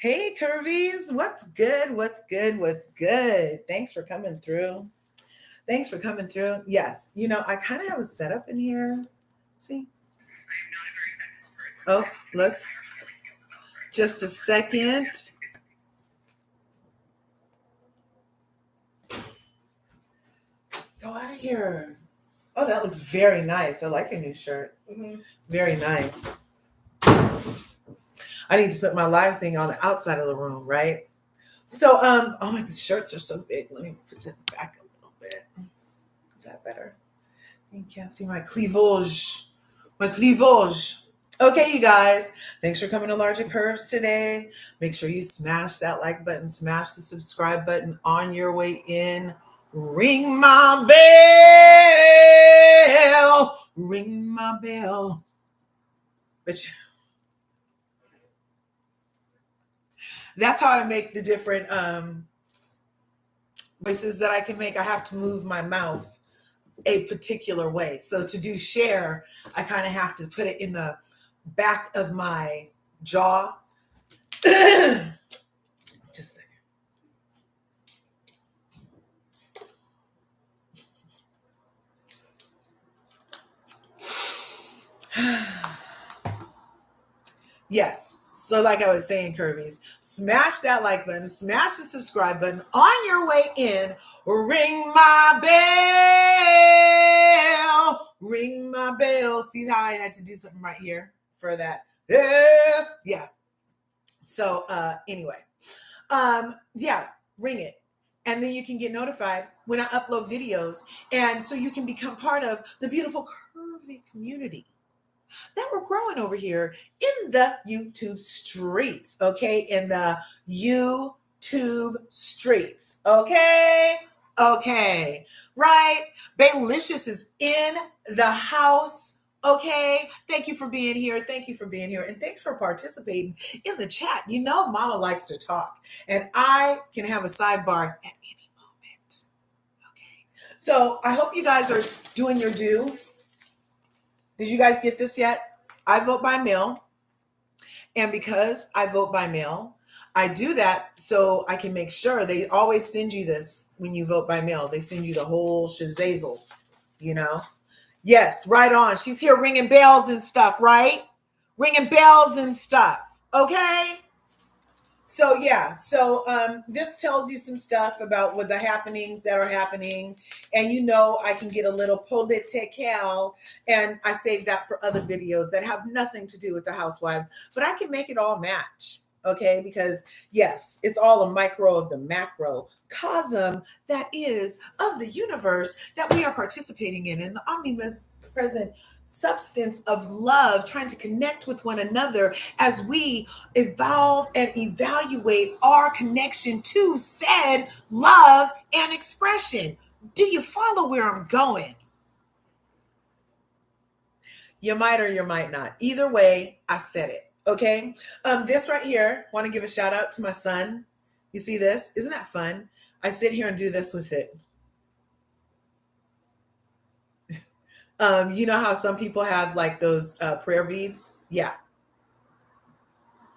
Hey, Curvies, what's good? What's good? What's good? Thanks for coming through. Thanks for coming through. Yes, I kind of have a setup in here. See? Oh, look. Just a second. Go out of here. Oh, that looks very nice. I like your new shirt. Very nice. I need to put my live thing on the outside of the room, right? So, oh my, shirts are so big. Let me put them back a little bit. Is that better? You can't see my cleavage. My cleavage. Okay, you guys. Thanks for coming to LRGA Curves today. Make sure you smash that like button, smash the subscribe button on your way in. Ring my bell. Ring my bell. That's how I make the different voices that I can make. I have to move my mouth a particular way. So to do share, I kind of have to put it in the back of my jaw. Just a second. Yes. So like I was saying, Curvies, smash that like button, smash the subscribe button on your way in. Ring my bell. Ring my bell. See how I had to do something right here for that? Yeah. So anyway, yeah, ring it. And then you can get notified when I upload videos. And so you can become part of the beautiful curvy community that we're growing over here in the YouTube streets, okay? In the YouTube streets, okay? Okay, right? Baylicious is in the house, okay? Thank you for being here. Thank you for being here. And thanks for participating in the chat. You know, Mama likes to talk, and I can have a sidebar at any moment, okay? So I hope you guys are doing your due. Did you guys get this yet? I vote by mail. And because I vote by mail, I do that so I can make sure they always send you this when you vote by mail. They send you the whole shazazel, you know? Yes, right on. She's here ringing bells and stuff, right? Ringing bells and stuff. Okay? So yeah, this tells you some stuff about what the happenings that are happening, and I can get a little political, and I save that for other videos that have nothing to do with the housewives, but I can make it all match, okay? Because yes, it's all a micro of the macro cosm that is of the universe that we are participating in the omnipresent substance of love, trying to connect with one another as we evolve and evaluate our connection to said love and expression. Do you follow where I'm going? You might or you might not. Either way, I said it. Okay. This right here, want to give a shout out to my son. You see this? Isn't that fun? I sit here and do this with it. You know how some people have like those prayer beads? Yeah.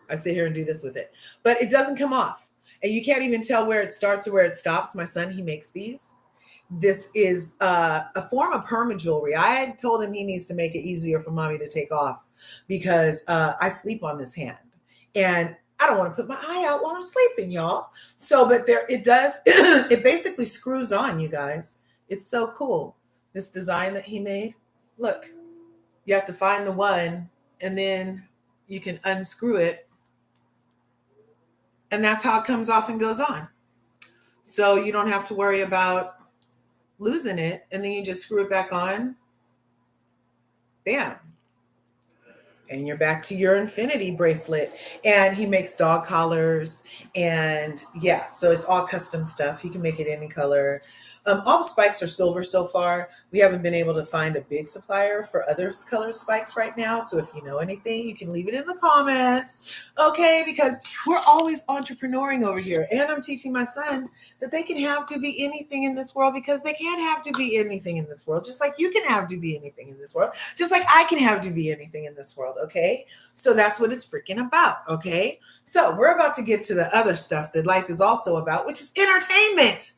I sit here and do this with it, but it doesn't come off. And you can't even tell where it starts or where it stops. My son, he makes these. This is a form of perma jewelry. I told him he needs to make it easier for mommy to take off because I sleep on this hand. And I don't want to put my eye out while I'm sleeping, y'all. So, but there, it does, it basically screws on, you guys. It's so cool. This design that he made. Look, you have to find the one and then you can unscrew it. And that's how it comes off and goes on. So you don't have to worry about losing it. And then you just screw it back on. Bam. And you're back to your infinity bracelet. And he makes dog collars. And yeah, so it's all custom stuff. He can make it any color. All the spikes are silver so far. We haven't been able to find a big supplier for other color spikes right now. So if you know anything, you can leave it in the comments. Okay, because we're always entrepreneuring over here. And I'm teaching my sons that they can have to be anything in this world because they can't have to be anything in this world. Just like you can have to be anything in this world. Just like I can have to be anything in this world. world, okay? So that's what it's freaking about, okay? So we're about to get to the other stuff that life is also about, which is entertainment,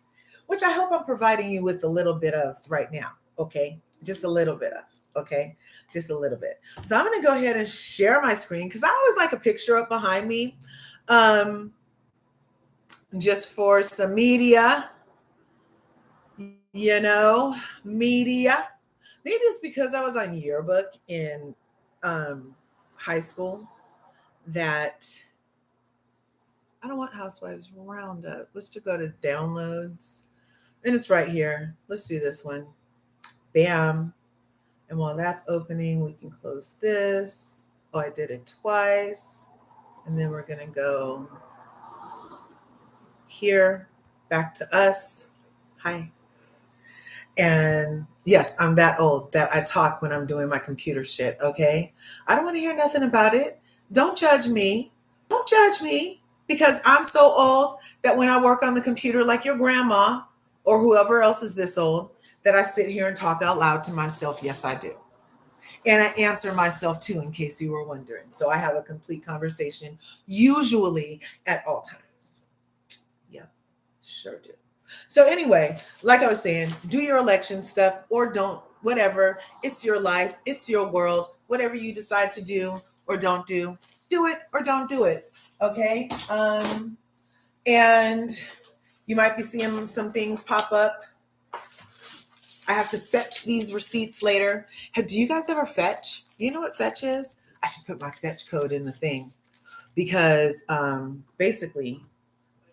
which I hope I'm providing you with a little bit of right now, okay? Just a little bit of, okay? Just a little bit. So I'm going to go ahead and share my screen because I always like a picture up behind me, just for some media, media. Maybe it's because I was on yearbook in high school that I don't want Housewives Roundup. Let's just go to downloads. And it's right here. Let's do this one. Bam. And while that's opening, we can close this. Oh, I did it twice. And then we're going to go here, back to us. Hi. And yes, I'm that old that I talk when I'm doing my computer shit, okay? I don't want to hear nothing about it. Don't judge me. Don't judge me because I'm so old that when I work on the computer like your grandma or whoever else is this old, that I sit here and talk out loud to myself. Yes, I do. And I answer myself too, in case you were wondering. So I have a complete conversation, usually at all times. Yeah, sure do. So anyway, like I was saying, do your election stuff or don't, whatever. It's your life. It's your world. Whatever you decide to do or don't do it or don't do it. Okay. And you might be seeing some things pop up. I have to fetch these receipts later. Do you guys ever fetch? Do you know what fetch is? I should put my fetch code in the thing because basically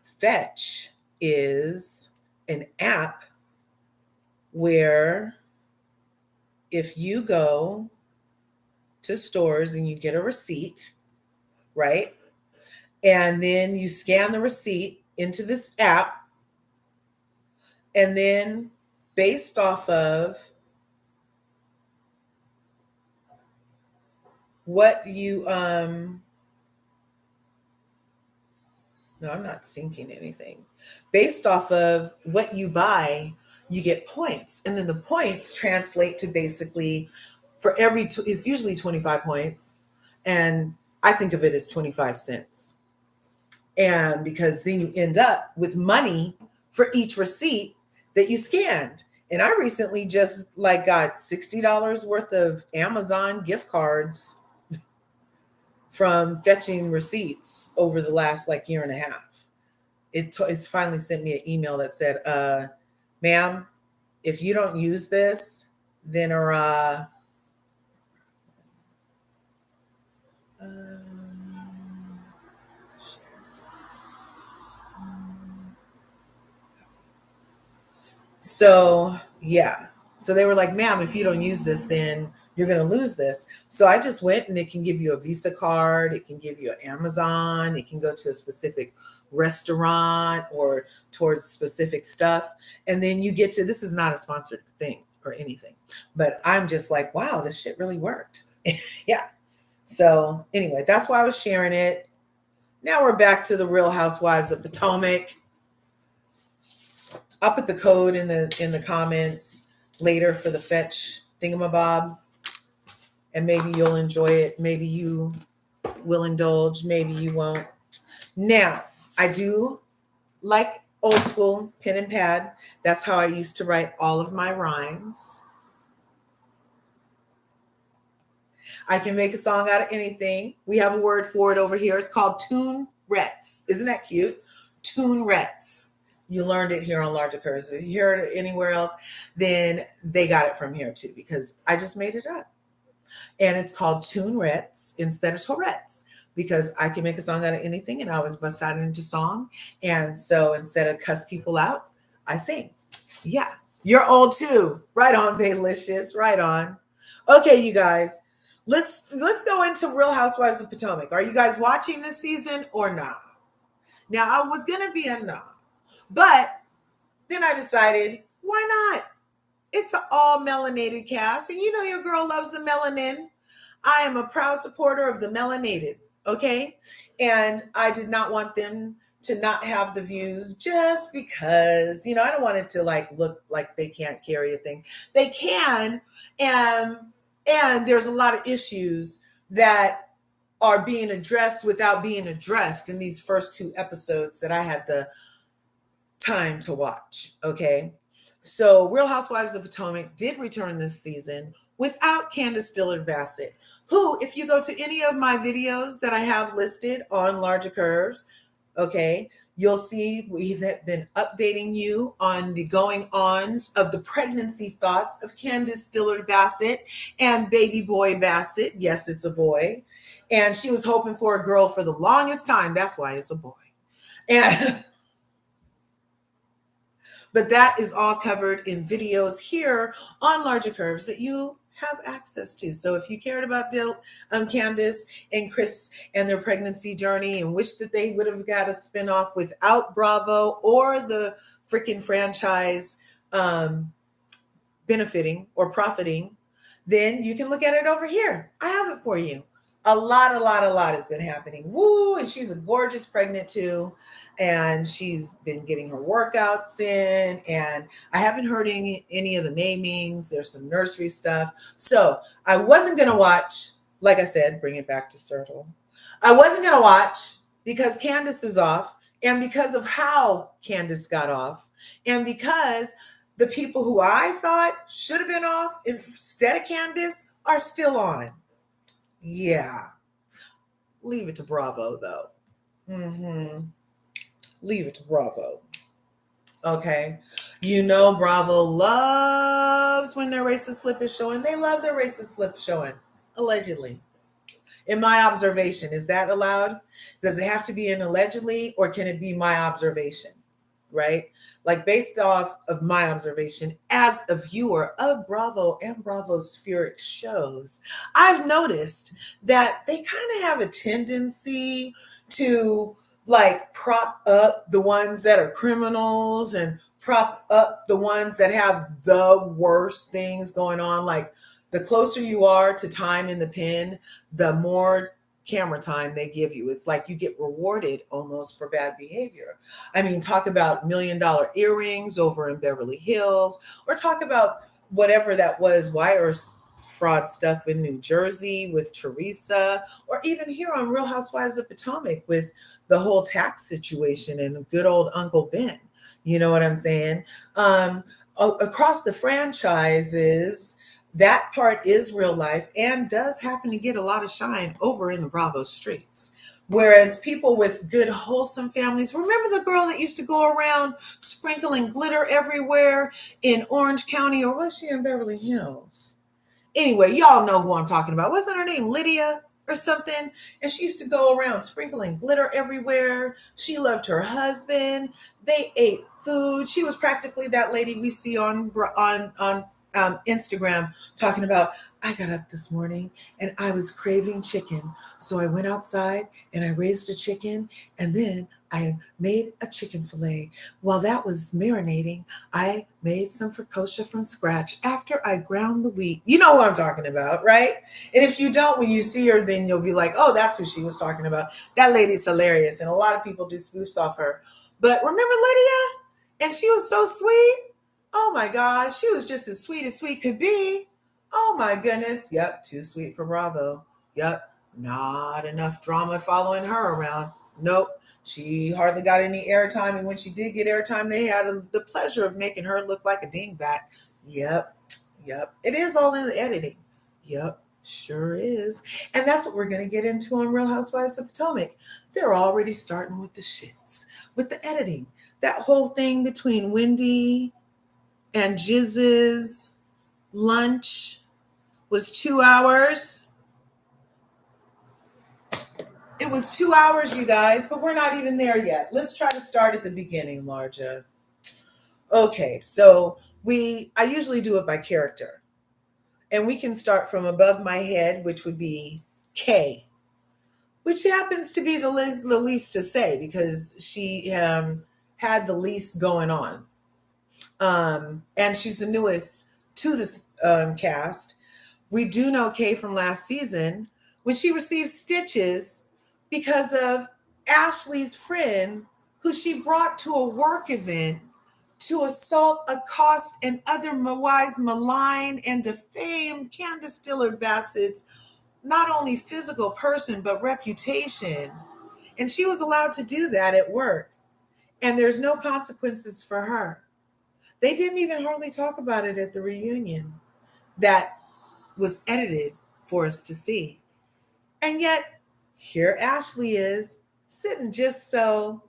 fetch is an app where if you go to stores and you get a receipt, right? And then you scan the receipt into this app, and then based off of what you no, I'm not syncing anything. Based off of what you buy, you get points. And then the points translate to basically for every, it's usually 25 points. And I think of it as 25 cents. And because then you end up with money for each receipt that you scanned. And I recently just like got $60 worth of Amazon gift cards from fetching receipts over the last like year and a half. It's finally sent me an email that said, ma'am, if you don't use this, then so yeah. So they were like, ma'am, if you don't use this, then you're going to lose this. So I just went, and it can give you a Visa card. It can give you an Amazon. It can go to a specific restaurant or towards specific stuff. And then you get to, this is not a sponsored thing or anything, but I'm just like, wow, this shit really worked. Yeah. So anyway, that's why I was sharing it. Now we're back to the Real Housewives of Potomac. I'll put the code in the comments later for the fetch thingamabob, and maybe you'll enjoy it. Maybe you will indulge. Maybe you won't. Now, I do like old school pen and pad. That's how I used to write all of my rhymes. I can make a song out of anything. We have a word for it over here. It's called tune-rets. Isn't that cute? Tune-rets. You learned it here on LRGA Curves. If you heard it anywhere else, then they got it from here too, because I just made it up. And it's called tune-rets instead of Tourette's, because I can make a song out of anything and I always bust out into song. And so instead of cuss people out, I sing. Yeah. You're old too. Right on, Baylicious. Right on. Okay, you guys. Let's go into Real Housewives of Potomac. Are you guys watching this season or not? Now, I was going to be a no. But then I decided, why not? It's an all melanated cast. And you know your girl loves the melanin. I am a proud supporter of the melanated, okay? And I did not want them to not have the views just because, I don't want it to like look like they can't carry a thing. They can, and there's a lot of issues that are being addressed without being addressed in these first 2 episodes that I had the time to watch. Okay. So Real Housewives of Potomac did return this season without Candiace Dillard Bassett, who, if you go to any of my videos that I have listed on LRGA Curves, okay, you'll see we've been updating you on the going ons of the pregnancy thoughts of Candiace Dillard Bassett and baby boy Bassett. Yes, it's a boy. And she was hoping for a girl for the longest time. That's why it's a boy. And but that is all covered in videos here on LRGA Curves that you have access to. So if you cared about Candiace and Chris and their pregnancy journey and wish that they would have got a spinoff without Bravo or the freaking franchise benefiting or profiting, then you can look at it over here. I have it for you. A lot has been happening. Woo! And she's a gorgeous pregnant too. And she's been getting her workouts in. And I haven't heard any of the namings. There's some nursery stuff. So I wasn't going to watch, like I said, bring it back to Sertle. I wasn't going to watch because Candiace is off. And because of how Candiace got off. And because the people who I thought should have been off instead of Candiace are still on. Yeah. Leave it to Bravo, though. Leave it to Bravo. Okay. You know Bravo loves when their racist slip is showing. They love their racist slip showing, allegedly. In my observation, is that allowed? Does it have to be an allegedly, or can it be my observation? Right? Like based off of my observation as a viewer of Bravo and Bravo spheric shows, I've noticed that they kind of have a tendency to like prop up the ones that are criminals and prop up the ones that have the worst things going on. Like the closer you are to time in the pen, the more camera time they give you. It's like you get rewarded almost for bad behavior. I mean, talk about $1 million earrings over in Beverly Hills, or talk about whatever that was, wire fraud stuff in New Jersey with Teresa, or even here on Real Housewives of Potomac with the whole tax situation and good old Uncle Ben. You know what I'm saying? Across the franchises, that part is real life and does happen to get a lot of shine over in the Bravo streets. Whereas people with good, wholesome families, remember the girl that used to go around sprinkling glitter everywhere in Orange County, or was she in Beverly Hills? Anyway, y'all know who I'm talking about. Wasn't her name Lydia or something? And she used to go around sprinkling glitter everywhere. She loved her husband. They ate food. She was practically that lady we see on Instagram talking about, I got up this morning and I was craving chicken. So I went outside and I raised a chicken, and then I made a chicken fillet. While that was marinating, I made some focaccia from scratch after I ground the wheat. You know what I'm talking about, right? And if you don't, when you see her, then you'll be like, oh, that's who she was talking about. That lady's hilarious. And a lot of people do spoofs off her. But remember Lydia? And she was so sweet. Oh my gosh, she was just as sweet could be. Oh my goodness. Yep, too sweet for Bravo. Yep, not enough drama following her around. Nope, she hardly got any airtime. And when she did get airtime, they had the pleasure of making her look like a dingbat. Yep. It is all in the editing. Yep, sure is. And that's what we're going to get into on Real Housewives of Potomac. They're already starting with the shits, with the editing. That whole thing between Wendy and Jiz's lunch was 2 hours. It was 2 hours, you guys, but we're not even there yet. Let's try to start at the beginning, Larja. Okay, so I usually do it by character. And we can start from above my head, which would be Kay, which happens to be the least to say because she had the least going on. And she's the newest to the cast. We do know Kay from last season when she received stitches because of Ashley's friend who she brought to a work event to assault, accost, and otherwise malign and defame Candiace Dillard Bassett's not only physical person, but reputation. And she was allowed to do that at work. And there's no consequences for her. They didn't even hardly talk about it at the reunion that was edited for us to see. And yet, here Ashley is, sitting just so,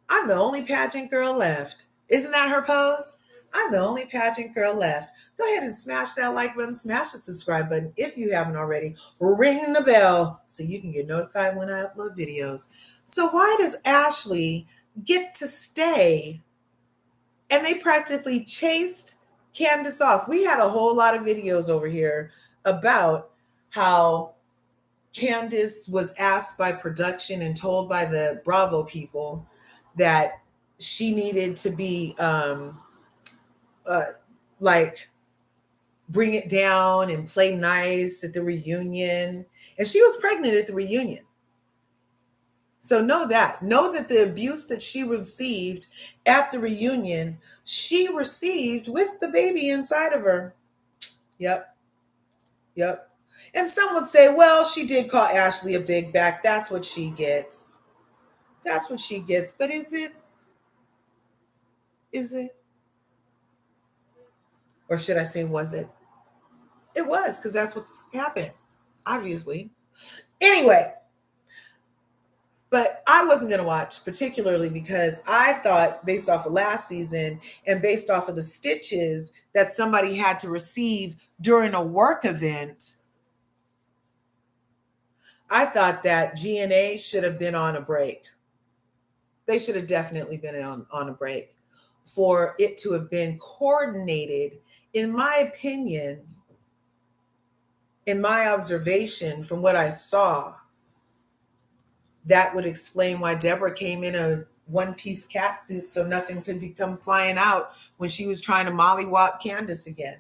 I'm the only pageant girl left. Isn't that her pose? I'm the only pageant girl left. Go ahead and smash that like button, smash the subscribe button if you haven't already. Ring the bell so you can get notified when I upload videos. So why does Ashley get to stay? And they practically chased Candiace off. We had a whole lot of videos over here about how Candiace was asked by production and told by the Bravo people that she needed to be like bring it down and play nice at the reunion. And she was pregnant at the reunion. So know that the abuse that she received at the reunion, she received with the baby inside of her. Yep. Yep. And some would say, well, she did call Ashley a big back. That's what she gets. That's what she gets. But is it? Is it? Or should I say, was it? It was, because that's what happened, obviously. Anyway, but I wasn't going to watch, particularly because I thought, based off of last season and based off of the stitches that somebody had to receive during a work event, I thought that GNA should have been on a break. They should have definitely been on a break for it to have been coordinated, in my opinion, in my observation from what I saw. That would explain why Deborah came in a one-piece cat suit so nothing could become flying out when she was trying to mollywop Candiace again.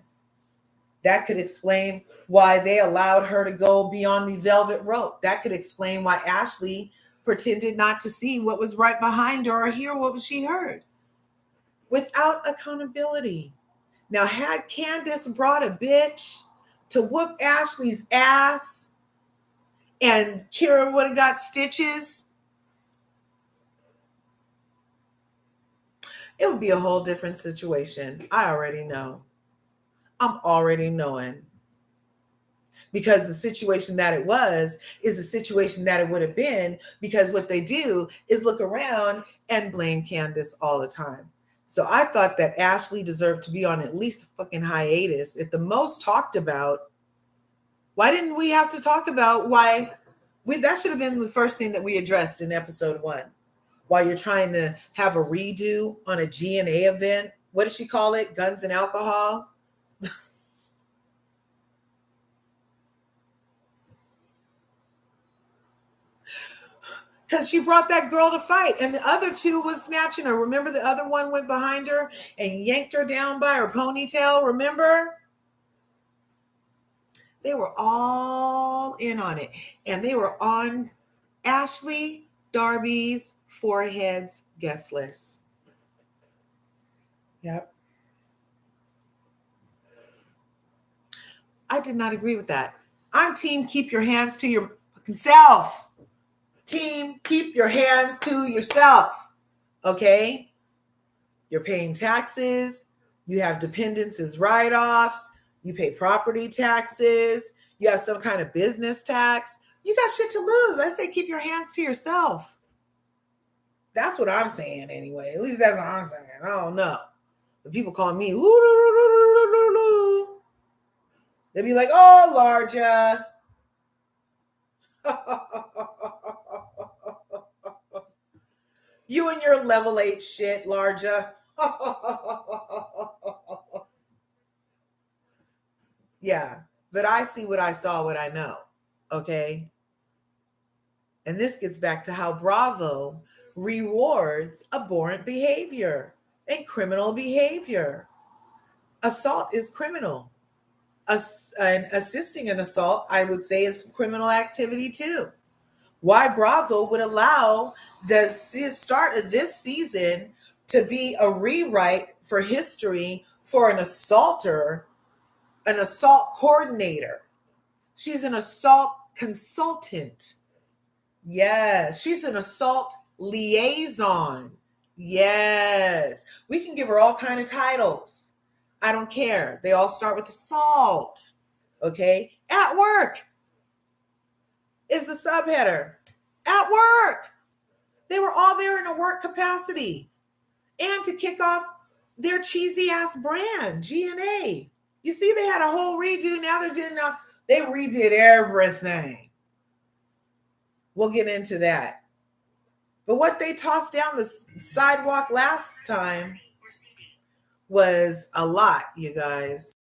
That could explain why they allowed her to go beyond the velvet rope. That could explain why Ashley pretended not to see what was right behind her or hear what she heard. Without accountability. Now, had Candiace brought a bitch to whoop Ashley's ass and Kira would have got stitches, it would be a whole different situation. I already know. I'm already knowing. Because the situation that it was is the situation that it would have been, because what they do is look around and blame Candiace all the time. So I thought that Ashley deserved to be on at least a fucking hiatus, at the most talked about. Why didn't we have to talk about why that should have been the first thing that we addressed in episode 1. While you're trying to have a redo on a GNA event. What does she call it? Guns and alcohol? Because she brought that girl to fight, and the other two was snatching her. Remember, the other one went behind her and yanked her down by her ponytail? Remember? They were all in on it, and they were on Ashley Darby's forehead's guest list. Yep. I did not agree with that. I'm team keep your hands to your fucking self. Team keep your hands to yourself. Okay? You're paying taxes. You have dependents as write-offs. You pay property taxes. You have some kind of business tax. You got shit to lose. I say keep your hands to yourself. That's what I'm saying anyway. At least that's what I'm saying. I don't know. The people call me, they'd be like, oh, LRGA. You and your level 8 shit, LRGA. Yeah, but I see what I saw, what I know. Okay? And this gets back to how Bravo rewards abhorrent behavior and criminal behavior. Assault is criminal. And assisting an assault, I would say, is criminal activity too. Why Bravo would allow the start of this season to be a rewrite for history for an assaulter, an assault coordinator. She's an assault consultant. Yes, she's an assault liaison. Yes, we can give her all kind of titles. I don't care. They all start with assault. Okay, at work is the subheader. At work, they were all there in a work capacity, and to kick off their cheesy ass brand, GNA. You see, they had a whole redo. Now they're doing now. They redid everything. We'll get into that. But what they tossed down the sidewalk last time was a lot, you guys.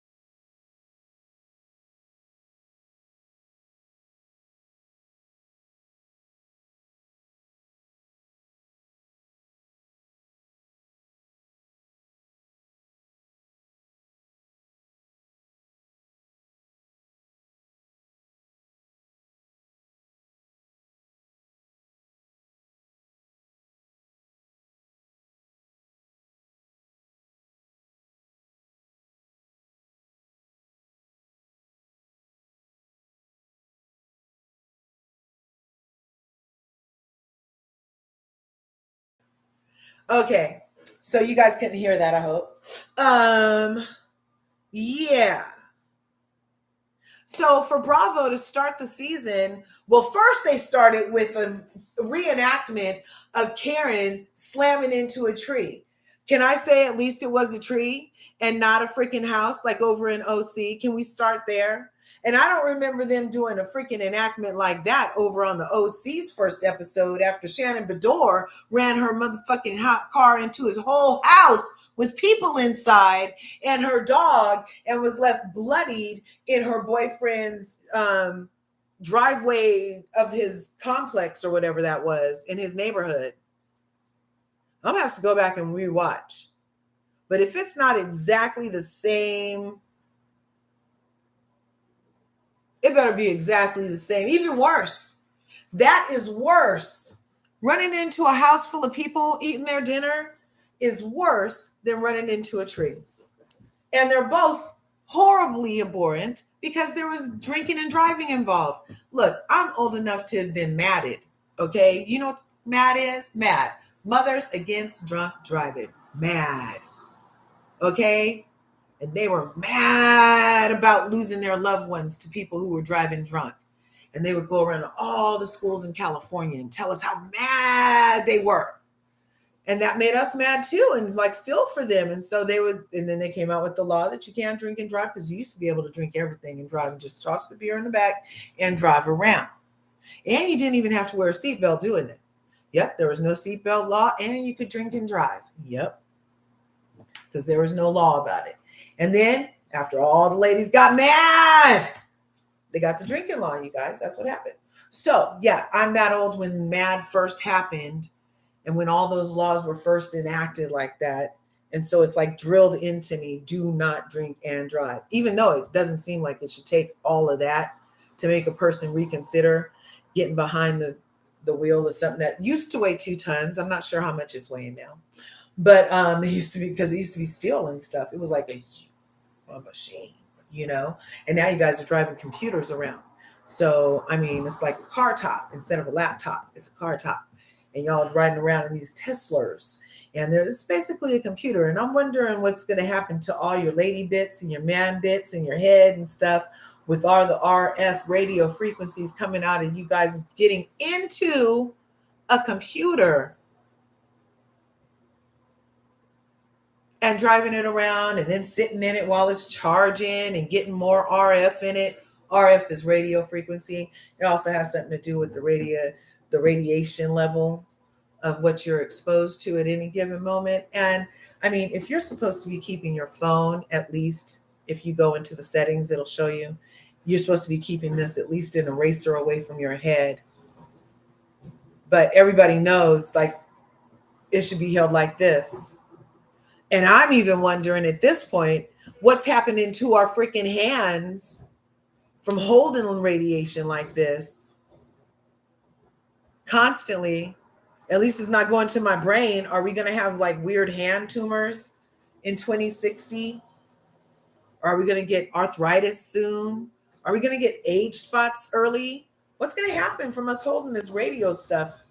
Okay, so you guys couldn't hear that, I hope. Yeah. So for Bravo to start the season, well, first they started with a reenactment of Karen slamming into a tree. Can I say at least it was a tree and not a freaking house like over in OC? Can we start there? And I don't remember them doing a freaking enactment like that over on the OC's first episode after Shannon Bedore ran her motherfucking hot car into his whole house with people inside and her dog and was left bloodied in her boyfriend's driveway of his complex or whatever that was in his neighborhood. I'm gonna have to go back and rewatch. But if it's not exactly the same, it better be exactly the same. Even worse. That is worse. Running into a house full of people eating their dinner is worse than running into a tree. And they're both horribly abhorrent because there was drinking and driving involved. Look, I'm old enough to have been madded. Okay. You know what mad is? Mad. Mothers Against Drunk Driving. Mad. Okay. And they were mad about losing their loved ones to people who were driving drunk. And they would go around to all the schools in California and tell us how mad they were. And that made us mad too, and like feel for them. And so they would, and then they came out with the law that you can't drink and drive because you used to be able to drink everything and drive and just toss the beer in the back and drive around. And you didn't even have to wear a seatbelt doing it. Yep, there was no seatbelt law, and you could drink and drive. Yep, because there was no law about it. And then after all the ladies got mad, they got the drinking law, you guys. That's what happened. So yeah, I'm that old when MAD first happened. And when all those laws were first enacted like that, and so it's like drilled into me, do not drink and drive, even though it doesn't seem like it should take all of that to make a person reconsider getting behind the wheel of something that used to weigh 2 tons. I'm not sure how much it's weighing now, but it used to be, because it used to be steel and stuff. It was like a machine, you know, and now you guys are driving computers around. So, I mean, it's like a car top instead of a laptop. It's a car top. And y'all riding around in these Teslas. And it's basically a computer. And I'm wondering what's going to happen to all your lady bits and your man bits and your head and stuff with all the RF radio frequencies coming out of you guys getting into a computer and driving it around and then sitting in it while it's charging and getting more RF in it. RF is radio frequency. It also has something to do with the radiation level of what you're exposed to at any given moment. And I mean, if you're supposed to be keeping your phone, at least if you go into the settings, it'll show you, you're supposed to be keeping this at least an eraser away from your head. But everybody knows like it should be held like this. And I'm even wondering at this point, what's happening to our freaking hands from holding radiation like this constantly. At least it's not going to my brain. Are we going to have like weird hand tumors in 2060? Are we going to get arthritis soon? Are we going to get age spots early? What's going to happen from us holding this radio stuff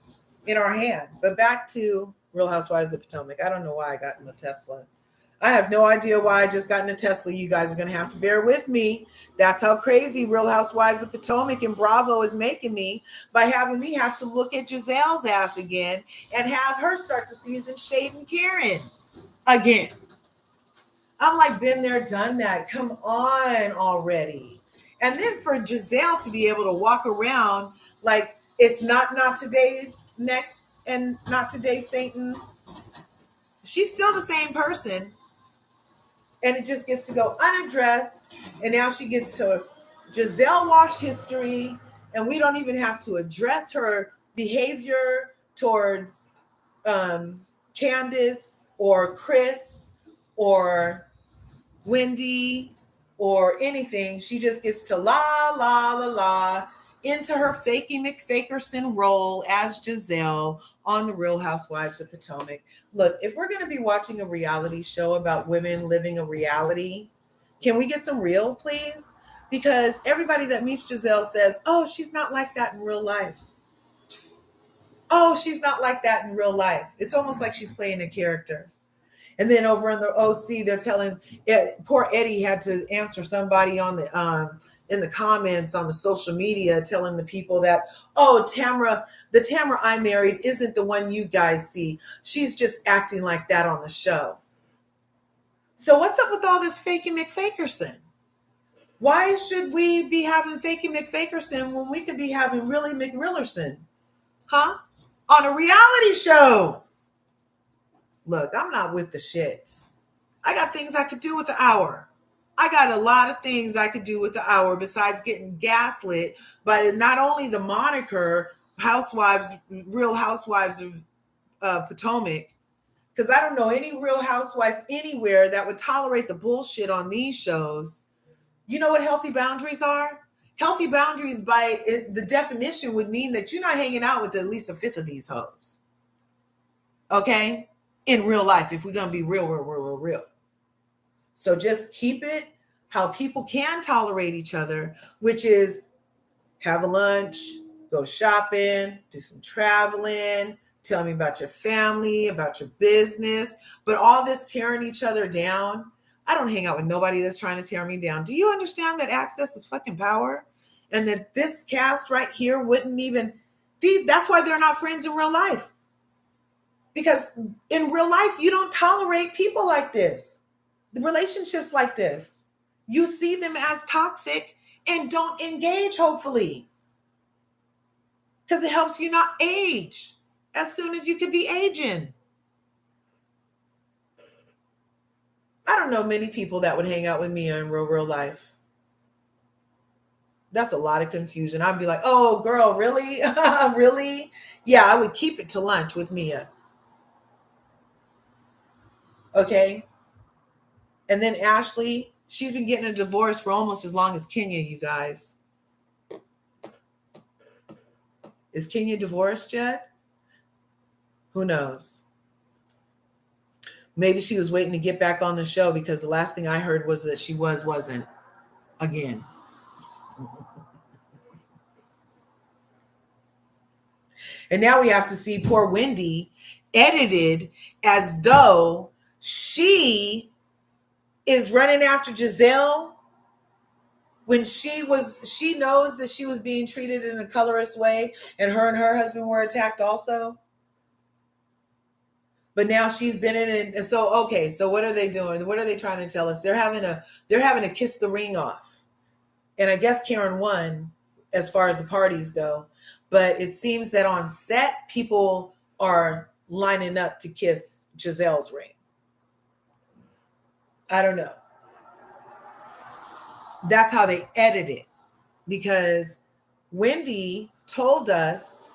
in our hand? But back to Real Housewives of Potomac. I don't know why I got in the Tesla. I have no idea why I just got in a Tesla. You guys are going to have to bear with me. That's how crazy Real Housewives of Potomac and Bravo is making me by having me have to look at Giselle's ass again and have her start the season shading Karen again. I'm like, been there, done that. Come on already. And then for Giselle to be able to walk around like it's not today, neck and not today, Satan. She's still the same person. And it just gets to go unaddressed. And now she gets to Giselle wash history. And we don't even have to address her behavior towards Candiace or Chris or Wendy or anything. She just gets to la into her fakey McFakerson role as Giselle on the Real Housewives of Potomac. Look, if we're going to be watching a reality show about women living a reality, can we get some real, please? Because everybody that meets Giselle says, oh, she's not like that in real life. Oh, she's not like that in real life. It's almost like she's playing a character. And then over in the OC, they're telling poor Eddie had to answer somebody on the in the comments on the social media, telling the people that, oh, the Tamara I married isn't the one you guys see. She's just acting like that on the show. So what's up with all this faking McFakerson? Why should we be having faking McFakerson when we could be having really McRillerson? Huh? On a reality show. Look, I'm not with the shits. I got things I could do with the hour. I got a lot of things I could do with the hour besides getting gaslit by not only the moniker Housewives, Real Housewives of Potomac, because I don't know any real housewife anywhere that would tolerate the bullshit on these shows. You know what healthy boundaries are? Healthy boundaries, by the definition, would mean that you're not hanging out with at least a fifth of these hoes. Okay? In real life, if we're going to be real. So just keep it how people can tolerate each other, which is have a lunch, go shopping, do some traveling, tell me about your family, about your business. But all this tearing each other down, I don't hang out with nobody that's trying to tear me down. Do you understand that access is fucking power? And that this cast right here wouldn't even, that's why they're not friends in real life. Because in real life, you don't tolerate people like this. The relationships like this. You see them as toxic and don't engage, hopefully. Because it helps you not age as soon as you could be aging. I don't know many people that would hang out with me in real life. That's a lot of confusion. I'd be like, oh, girl, really? Really? Yeah, I would keep it to lunch with Mia. Okay? And then Ashley, she's been getting a divorce for almost as long as Kenya, you guys. Is Kenya divorced yet? Who knows? Maybe she was waiting to get back on the show because the last thing I heard was that she wasn't again. And now we have to see poor Wendy edited as though she is running after Giselle when she knows that she was being treated in a colorist way and her husband were attacked also. But now she's been in it. And so, okay, so what are they doing? What are they trying to tell us? They're having to kiss the ring off. And I guess Karen won as far as the parties go. But it seems that on set, people are lining up to kiss Giselle's ring. I don't know. That's how they edit it. Because Wendy told us,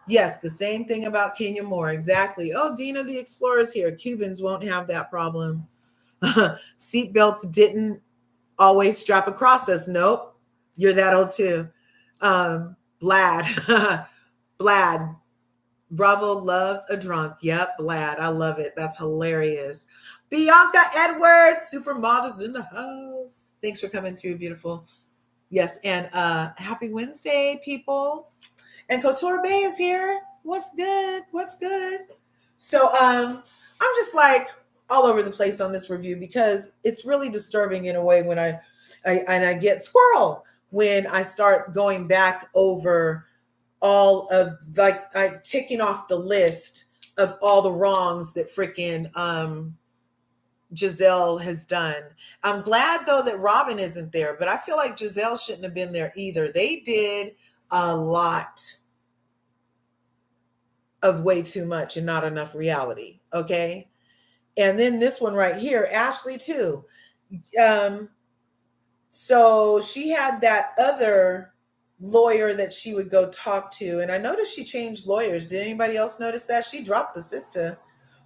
yes, the same thing about Kenya Moore. Exactly. Oh, Dina the Explorer's here. Cubans won't have that problem. Seatbelts didn't always strap across us. Nope. You're that old too. Blad. Blad. Bravo loves a drunk. Yep, Blad. I love it. That's hilarious. Bianca Edwards, supermodels in the house. Thanks for coming through, beautiful. Yes, and happy Wednesday, people. And Couture Bay is here. What's good? What's good? So I'm just like all over the place on this review because it's really disturbing in a way when I get squirrel when I start going back over all of like I ticking off the list of all the wrongs that freaking Giselle has done. I'm glad though that Robin isn't there, but I feel like Giselle shouldn't have been there either. They did a lot of way too much and not enough reality. Okay. And then this one right here, Ashley too. Um, so she had that other lawyer that she would go talk to. And I noticed she changed lawyers. Did anybody else notice that? She dropped the sister.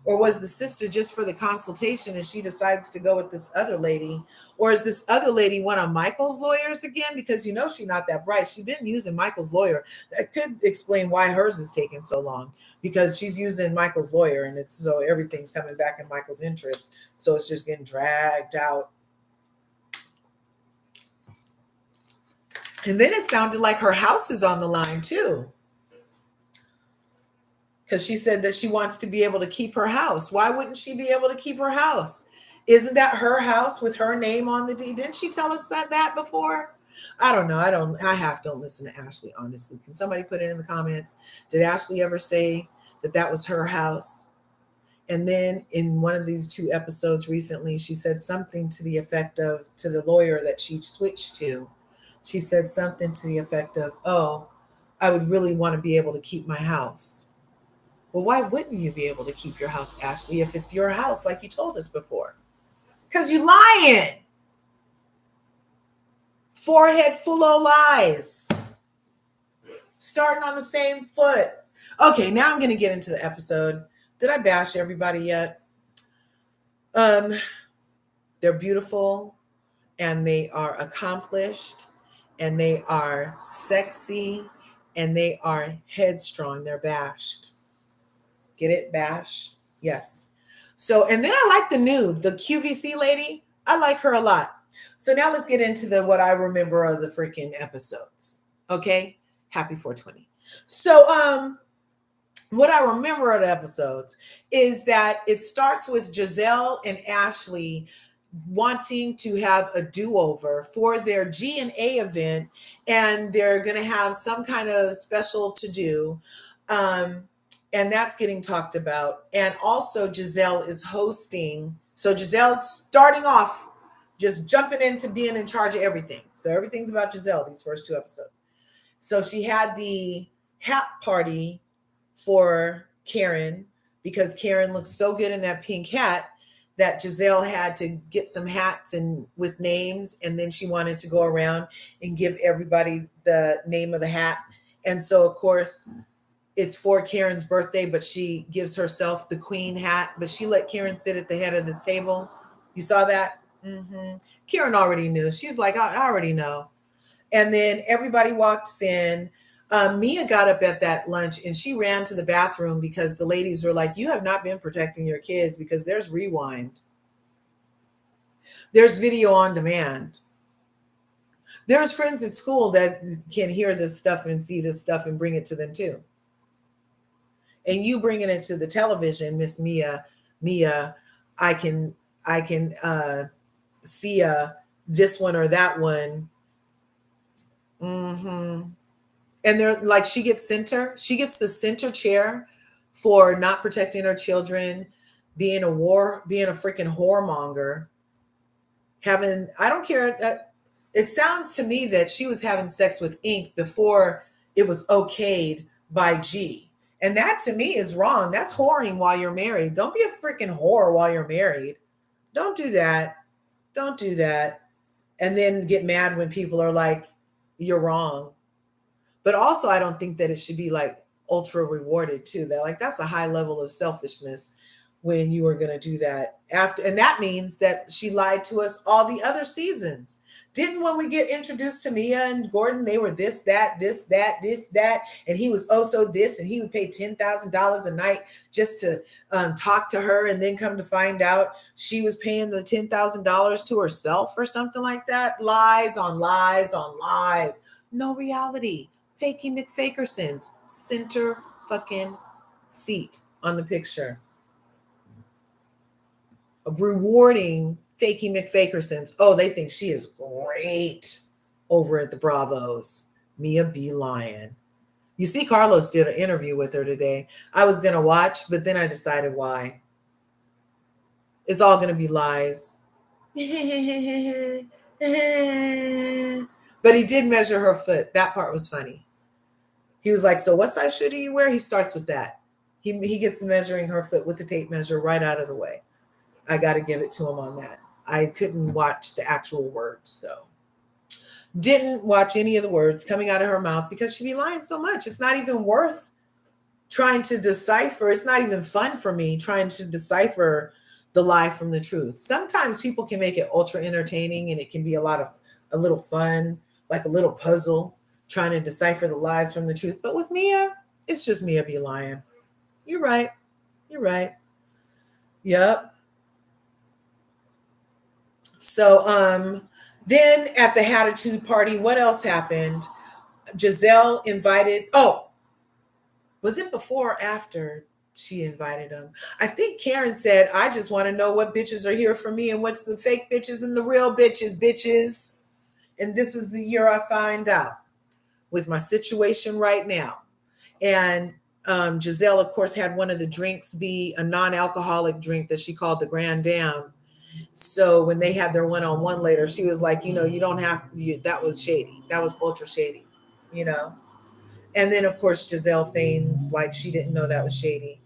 Or was the sister just for the consultation and she decides to go with this other lady? Or is this other lady one of Michael's lawyers again? Because you know she's not that bright. She's been using Michael's lawyer. That could explain why hers is taking so long. Because she's using Michael's lawyer and it's so everything's coming back in Michael's interest. So it's just getting dragged out. And then it sounded like her house is on the line too. Because she said that she wants to be able to keep her house. Why wouldn't she be able to keep her house? Isn't that her house with her name on the deed? Didn't she tell us that before? I don't know. Don't listen to Ashley, honestly. Can somebody put it in the comments? Did Ashley ever say that was her house? And then in one of these two episodes recently, she said something to the effect of, to the lawyer that she switched to, she said something to the effect of, oh, I would really want to be able to keep my house. Well, why wouldn't you be able to keep your house, Ashley, if it's your house, like you told us before? Because you lying. Forehead full of lies. Starting on the same foot. Okay, now I'm going to get into the episode. Did I bash everybody yet? They're beautiful and they are accomplished and they are sexy and they are headstrong. They're bashed. Get it? Bash? Yes. So, and then I like the noob, the QVC lady. I like her a lot. So now let's get into what I remember of the freaking episodes. Okay? Happy 420. So, what I remember of the episodes is that it starts with Giselle and Ashley wanting to have a do-over for their G&A event, and they're going to have some kind of special to do. And that's getting talked about. And also Giselle is hosting. So Giselle's starting off, just jumping into being in charge of everything. So everything's about Giselle, these first two episodes. So she had the hat party for Karen because Karen looked so good in that pink hat that Giselle had to get some hats and with names. And then she wanted to go around and give everybody the name of the hat. And so, of course, it's for Karen's birthday, but she gives herself the queen hat, but she let Karen sit at the head of this table. You saw that? Mm-hmm. Karen already knew. She's like, I already know. And then everybody walks in. Mia got up at that lunch and she ran to the bathroom because the ladies were like, you have not been protecting your kids because there's rewind. There's video on demand. There's friends at school that can hear this stuff and see this stuff and bring it to them too. And you bringing it to the television, Miss Mia, I can see this one or that one. Mm-hmm. And they're like, she gets the center chair for not protecting her children, being a freaking whoremonger, I don't care. It sounds to me that she was having sex with Ink before it was okayed by G. And that to me is wrong. That's whoring while you're married. Don't be a freaking whore while you're married. Don't do that. Don't do that. And then get mad when people are like, you're wrong. But also, I don't think that it should be like ultra rewarded too. That like that's a high level of selfishness. when you were going to do that after. And that means that she lied to us all the other seasons. Didn't when we get introduced to Mia and Gordon, they were this, that, this, that, this, that, and he was oh so this, and he would pay $10,000 a night just to talk to her, and then come to find out she was paying the $10,000 to herself or something like that. Lies on lies on lies. No reality. Fakey McFakersons. Center fucking seat on the picture. Rewarding Fakey McFakersons. Oh, they think she is great over at the Bravos. Mia B. Lion. You see, Carlos did an interview with her today. I was going to watch, but then I decided why. It's all going to be lies. But he did measure her foot. That part was funny. He was like, so what size shoe do you wear? He starts with that. He gets measuring her foot with the tape measure right out of the way. I got to give it to him on that. I couldn't watch the actual words, though. Didn't watch any of the words coming out of her mouth because she'd be lying so much. It's not even worth trying to decipher. It's not even fun for me trying to decipher the lie from the truth. Sometimes people can make it ultra entertaining, and it can be a little fun, like a little puzzle, trying to decipher the lies from the truth. But with Mia, it's just Mia be lying. You're right. You're right. Yep. So then at the Hatitude party, what else happened? Giselle invited, was it before or after she invited him? I think Karen said, I just want to know what bitches are here for me and what's the fake bitches and the real bitches. And this is the year I find out with my situation right now. And Giselle, of course, had one of the drinks be a non-alcoholic drink that she called the Grand Dame. So when they had their one-on-one later, she was like, you don't have, that was shady. That was ultra shady, And then, of course, Giselle feigns like she didn't know that was shady.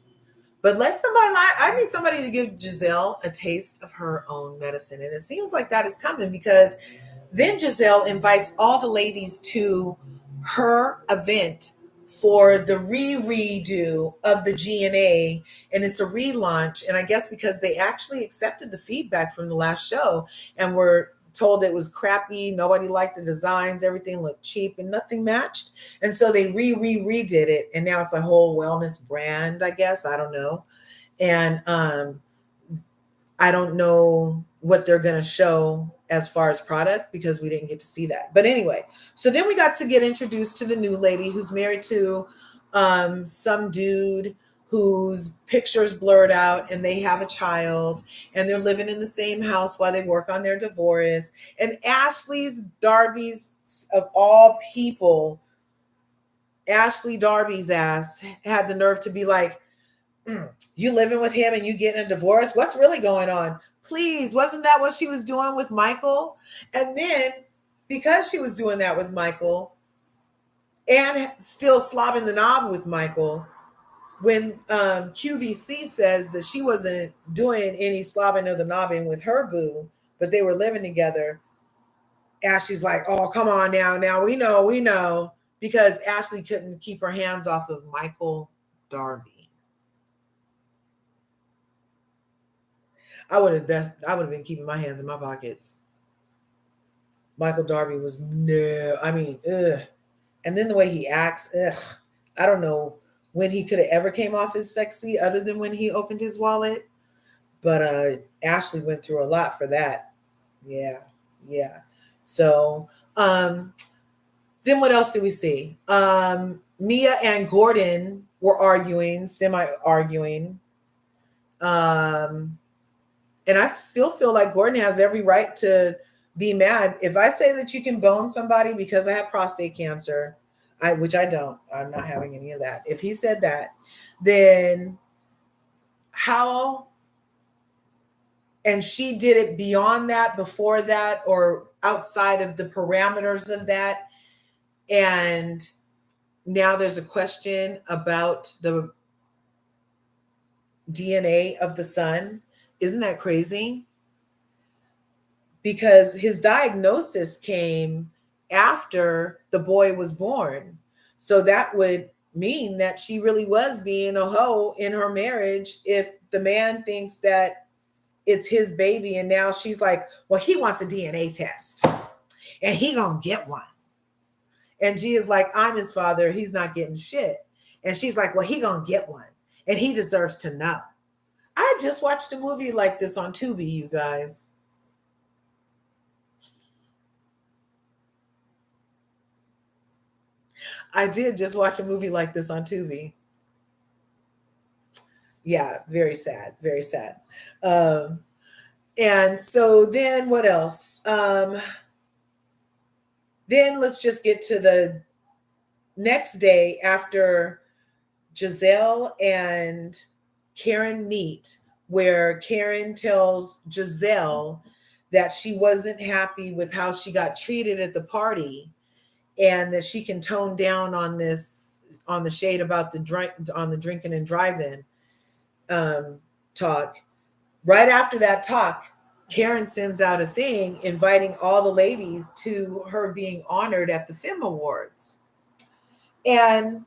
But I need somebody to give Giselle a taste of her own medicine. And it seems like that is coming, because then Giselle invites all the ladies to her event for the redo of the GNA, and it's a relaunch. And I guess because they actually accepted the feedback from the last show and were told it was crappy, nobody liked the designs, everything looked cheap and nothing matched. And so they redid it, and now it's a whole wellness brand, I guess. I don't know. And I don't know what they're going to show as far as product, because we didn't get to see that. But anyway, so then we got to get introduced to the new lady who's married to some dude whose picture is blurred out, and they have a child, and they're living in the same house while they work on their divorce. And Darby's, of all people, Ashley Darby's ass had the nerve to be like, you living with him and you getting a divorce? What's really going on? Please, wasn't that what she was doing with Michael? And then, because she was doing that with Michael and still slobbing the knob with Michael, when QVC says that she wasn't doing any slobbing or the knobbing with her boo, but they were living together, Ashley's like, oh, come on now we know, because Ashley couldn't keep her hands off of Michael Darby. I would have been keeping my hands in my pockets. Michael Darby was ugh. And then the way he acts, ugh. I don't know when he could have ever came off as sexy other than when he opened his wallet. But Ashley went through a lot for that. Yeah. So then what else do we see? Mia and Gordon were semi-arguing. And I still feel like Gordon has every right to be mad. If I say that you can bone somebody because I have prostate cancer, which I don't, I'm not having any of that. If he said that, then how? And she did it beyond that, before that, or outside of the parameters of that. And now there's a question about the DNA of the son. Isn't that crazy? Because his diagnosis came after the boy was born. So that would mean that she really was being a hoe in her marriage if the man thinks that it's his baby, and now she's like, well, he wants a DNA test and he gonna get one. And G is like, I'm his father, he's not getting shit. And she's like, well, he gonna get one and he deserves to know. I just watched a movie like this on Tubi, you guys. I did just watch a movie like this on Tubi. Yeah, very sad, very sad. Um, and so then what else? Then let's just get to the next day after Giselle and Karen meet, where Karen tells Giselle that she wasn't happy with how she got treated at the party and that she can tone down on this, on the shade about the drink, on the drinking and driving talk. Right after that talk, Karen sends out a thing inviting all the ladies to her being honored at the Femme Awards. And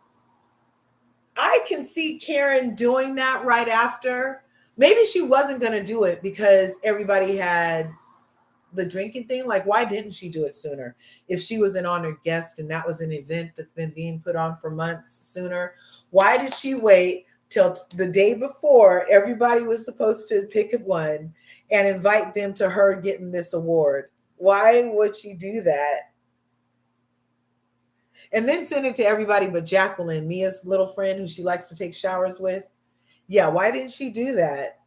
I can see Karen doing that right after. Maybe she wasn't going to do it because everybody had the drinking thing. Like, why didn't she do it sooner? If she was an honored guest and that was an event that's been being put on for months sooner, why did she wait till the day before everybody was supposed to pick one and invite them to her getting this award? Why would she do that? And then send it to everybody but Jacqueline, Mia's little friend who she likes to take showers with. Yeah, why didn't she do that?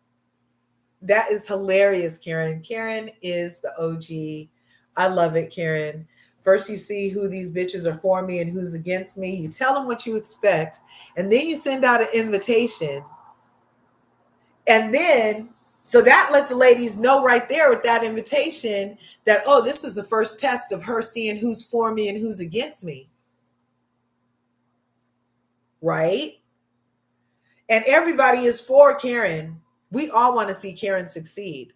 That is hilarious, Karen. Karen is the OG. I love it, Karen. First, you see who these bitches are for me and who's against me. You tell them what you expect, and then you send out an invitation. And then, so that let the ladies know right there with that invitation that, oh, this is the first test of her seeing who's for me and who's against me. Right? And everybody is for Karen. We all want to see Karen succeed.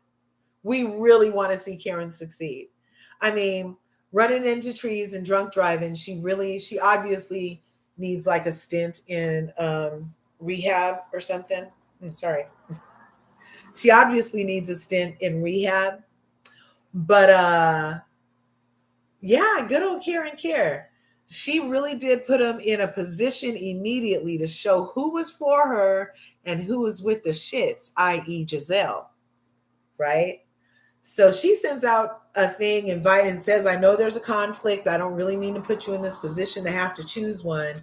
We really want to see Karen succeed. I mean, running into trees and drunk driving, she obviously needs like a stint in rehab or something. I'm sorry. She obviously needs a stint in rehab. But yeah, good old Karen Care. She really did put him in a position immediately to show who was for her and who was with the shits, i.e., Giselle, right? So she sends out a thing, invite, and says, I know there's a conflict. I don't really mean to put you in this position to have to choose one,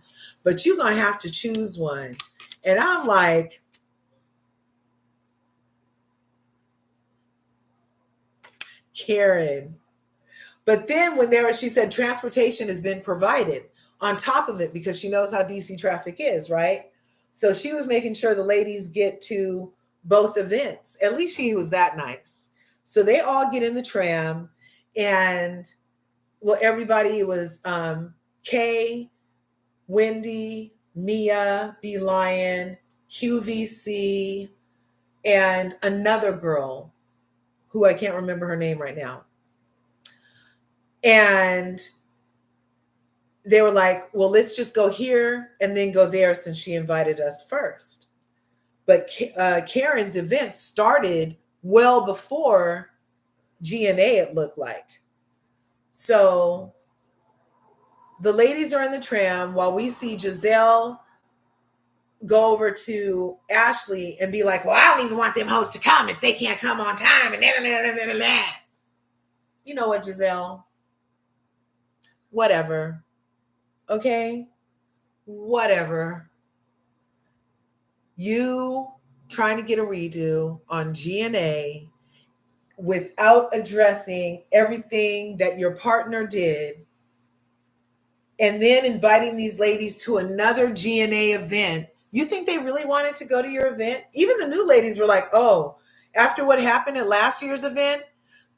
but you're going to have to choose one. And I'm like, Karen. But then she said transportation has been provided on top of it because she knows how DC traffic is, right? So she was making sure the ladies get to both events. At least she was that nice. So they all get in the tram, and well, everybody was Kay, Wendy, Mia, B Lion, QVC, and another girl who I can't remember her name right now. And they were like, well, let's just go here and then go there since she invited us first. But Karen's event started well before GNA, it looked like. So the ladies are in the tram while we see Giselle go over to Ashley and be like, well, I don't even want them hoes to come if they can't come on time. And you know what, Giselle? Whatever. Okay? Whatever. You trying to get a redo on GNA without addressing everything that your partner did, and then inviting these ladies to another GNA event. You think they really wanted to go to your event? Even the new ladies were like, oh, after what happened at last year's event,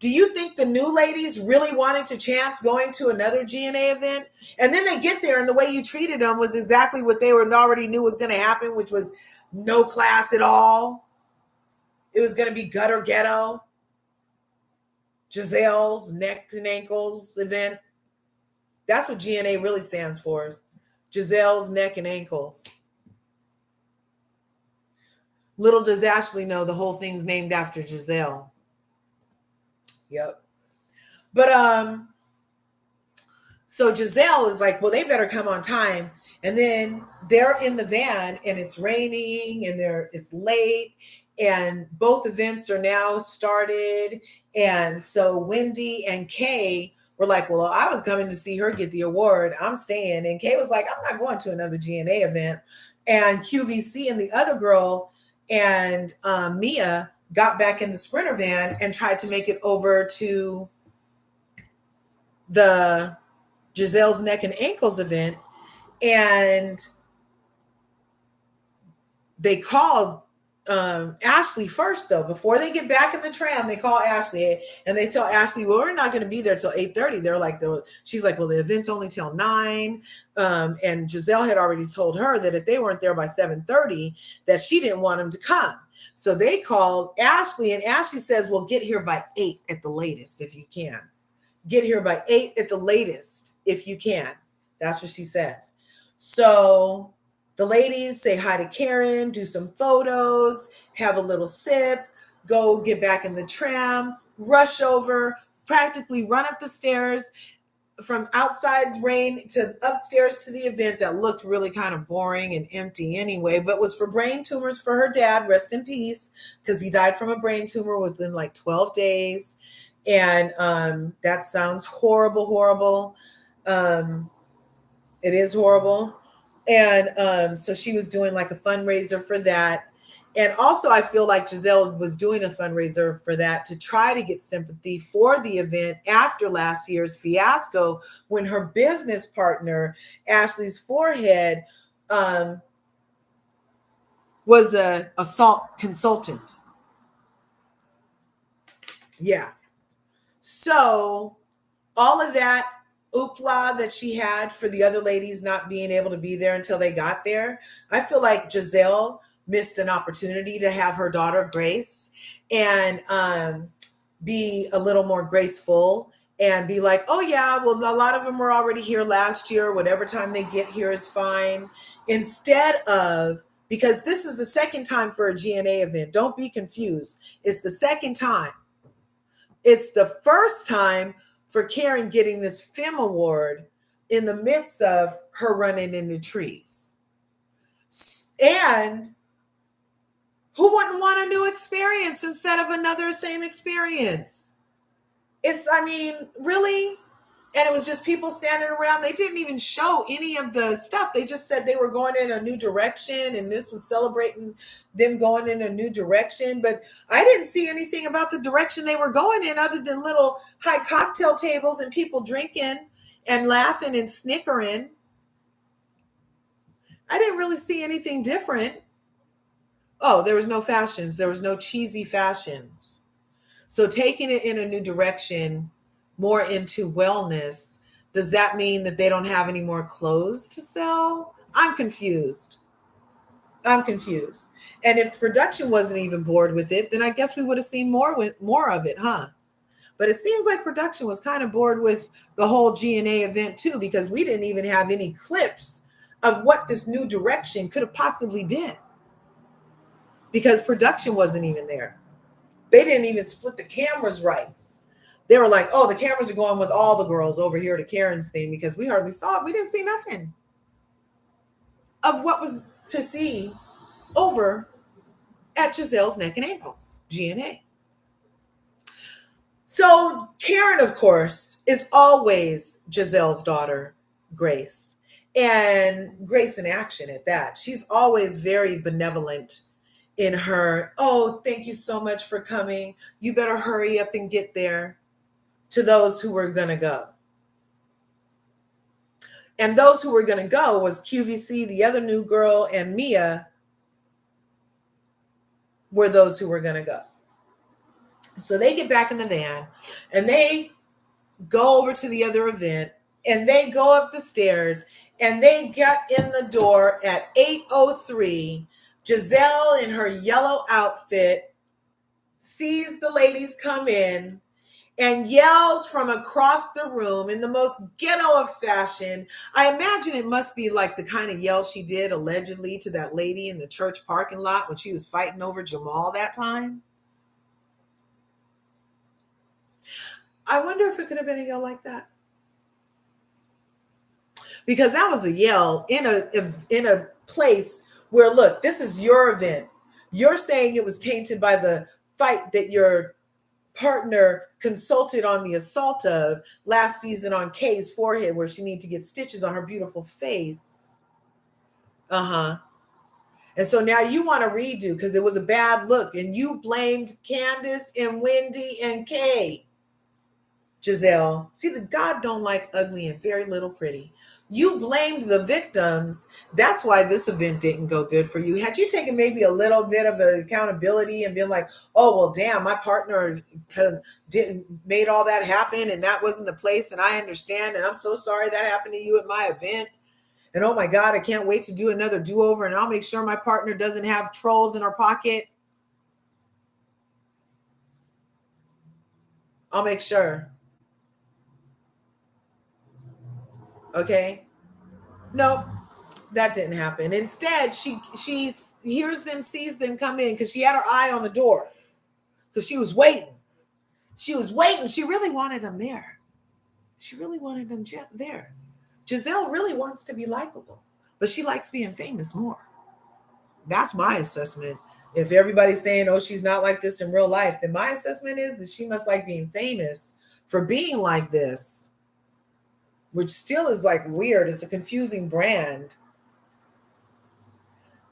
do you think the new ladies really wanted to chance going to another GNA event? And then they get there and the way you treated them was exactly what they already knew was going to happen, which was no class at all. It was going to be gutter ghetto. Giselle's neck and ankles event. That's what GNA really stands for. Giselle's neck and ankles. Little does Ashley know the whole thing's named after Giselle. Yep. But so Giselle is like, well, they better come on time. And then they're in the van and it's raining and it's late and both events are now started. And so Wendy and Kay were like, well, I was coming to see her get the award. I'm staying. And Kay was like, I'm not going to another GNA event. And QVC and the other girl and Mia got back in the Sprinter van and tried to make it over to the Giselle's neck and ankles event. And they called Ashley first, though. Before they get back in the tram, they call Ashley and they tell Ashley, well, we're not going to be there till 8:30. They're like, she's like, well, the event's only till 9. And Giselle had already told her that if they weren't there by 7:30, that she didn't want them to come. So they called Ashley and Ashley says, well, get here by 8 at the latest if you can. Get here by 8 at the latest if you can. That's what she says. So the ladies say hi to Karen, do some photos, have a little sip, go get back in the tram, rush over, practically run up the stairs from outside rain to upstairs to the event that looked really kind of boring and empty anyway, but was for brain tumors for her dad, rest in peace, because he died from a brain tumor within like 12 days. And that sounds horrible. It is horrible. And so she was doing like a fundraiser for that. And also I feel like Giselle was doing a fundraiser for that to try to get sympathy for the event after last year's fiasco when her business partner, Ashley's forehead, was an assault consultant. Yeah. So all of that oopla that she had for the other ladies not being able to be there until they got there, I feel like Giselle missed an opportunity to have her daughter Grace and be a little more graceful and be like, oh yeah, well, a lot of them were already here last year. Whatever time they get here is fine. Instead of, because this is the second time for a GNA event. Don't be confused. It's the second time. It's the first time for Karen getting this FEM award in the midst of her running into trees. And who wouldn't want a new experience instead of another same experience? Really? And it was just people standing around. They didn't even show any of the stuff. They just said they were going in a new direction and this was celebrating them going in a new direction. But I didn't see anything about the direction they were going in other than little high cocktail tables and people drinking and laughing and snickering. I didn't really see anything different. Oh, there was no fashions. There was no cheesy fashions. So taking it in a new direction, more into wellness, does that mean that they don't have any more clothes to sell? I'm confused. And if the production wasn't even bored with it, then I guess we would have seen more of it, huh? But it seems like production was kind of bored with the whole GNA event too, because we didn't even have any clips of what this new direction could have possibly been. Because production wasn't even there. They didn't even split the cameras right. They were like, oh, the cameras are going with all the girls over here to Karen's thing because we hardly saw it. We didn't see nothing of what was to see over at Giselle's neck and ankles, GNA. So Karen, of course, is always Giselle's daughter, Grace. And Grace in action at that. She's always very benevolent in her, oh, thank you so much for coming. You better hurry up and get there, to those who were going to go. And those who were going to go was QVC, the other new girl, and Mia were those who were going to go. So they get back in the van and they go over to the other event and they go up the stairs and they got in the door at 8:03. Giselle in her yellow outfit sees the ladies come in and yells from across the room in the most ghetto of fashion. I imagine it must be like the kind of yell she did allegedly to that lady in the church parking lot when she was fighting over Jamal that time. I wonder if it could have been a yell like that. Because that was a yell in a place where, look, this is your event. You're saying it was tainted by the fight that your partner consulted on the assault of last season on Kay's forehead, where she needed to get stitches on her beautiful face. And so now you want to redo because it was a bad look, and you blamed Candiace and Wendy and Kay. Giselle, see, the God don't like ugly and very little pretty. You blamed the victims. That's why this event didn't go good for you. Had you taken maybe a little bit of accountability and been like, oh, well, damn, my partner didn't made all that happen and that wasn't the place, and I understand, and I'm so sorry that happened to you at my event. And oh my God, I can't wait to do another do-over, and I'll make sure my partner doesn't have trolls in her pocket. I'll make sure. Okay? Nope. That didn't happen. Instead, she hears them, sees them come in because she had her eye on the door because she was waiting. She was waiting. She really wanted them there. She really wanted them there. Giselle really wants to be likable, but she likes being famous more. That's my assessment. If everybody's saying, oh, she's not like this in real life, then my assessment is that she must like being famous for being like this, which still is like weird. It's a confusing brand.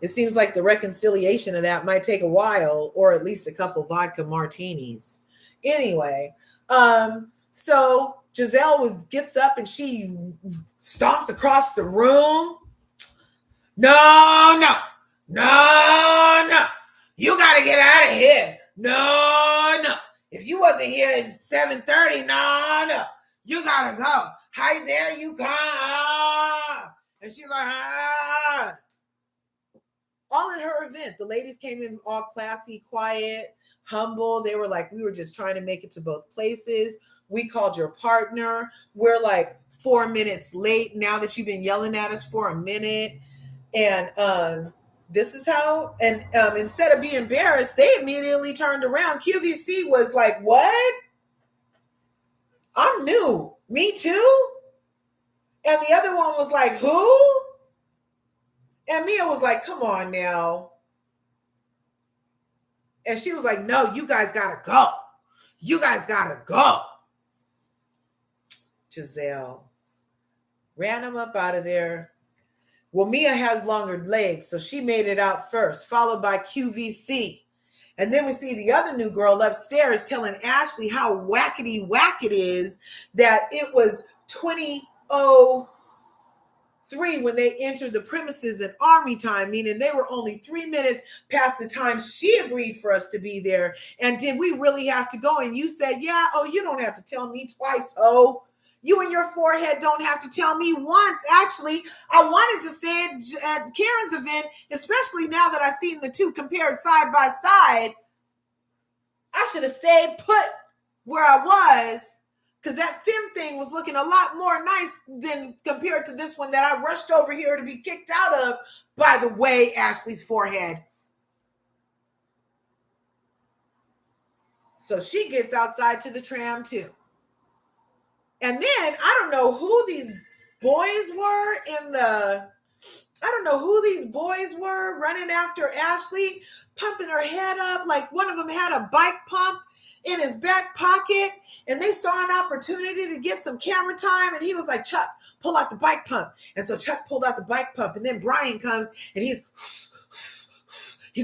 It seems like the reconciliation of that might take a while, or at least a couple vodka martinis. Anyway, so Giselle gets up and she stomps across the room. No. You got to get out of here. No. If you wasn't here at 7:30, no. You got to go. Hi there, you come. And she's like, all in her event. The ladies came in all classy, quiet, humble. They were like, we were just trying to make it to both places. We called your partner. We're like 4 minutes late now that you've been yelling at us for a minute. And this is how, and instead of being embarrassed, they immediately turned around. QVC was like, what? I'm new. Me too? And the other one was like, who? And Mia was like, come on now. And she was like, no, you guys gotta go. You guys gotta go. Giselle ran him up out of there. Well, Mia has longer legs, so she made it out first, followed by QVC. And then we see the other new girl upstairs telling Ashley how wackety whack it is that it was 20:03 when they entered the premises at army time, meaning they were only 3 minutes past the time she agreed for us to be there. And did we really have to go? And you said, yeah, oh, you don't have to tell me twice, oh. You and your forehead don't have to tell me once. Actually, I wanted to stay at Karen's event, especially now that I've seen the two compared side by side. I should have stayed put where I was, because that femme thing was looking a lot more nice than compared to this one that I rushed over here to be kicked out of. By the way, Ashley's forehead. So she gets outside to the tram too. And then I don't know who these boys were running after Ashley, pumping her head up. Like one of them had a bike pump in his back pocket, and they saw an opportunity to get some camera time. And he was like, Chuck, pull out the bike pump. And so Chuck pulled out the bike pump, and then Brian comes and he's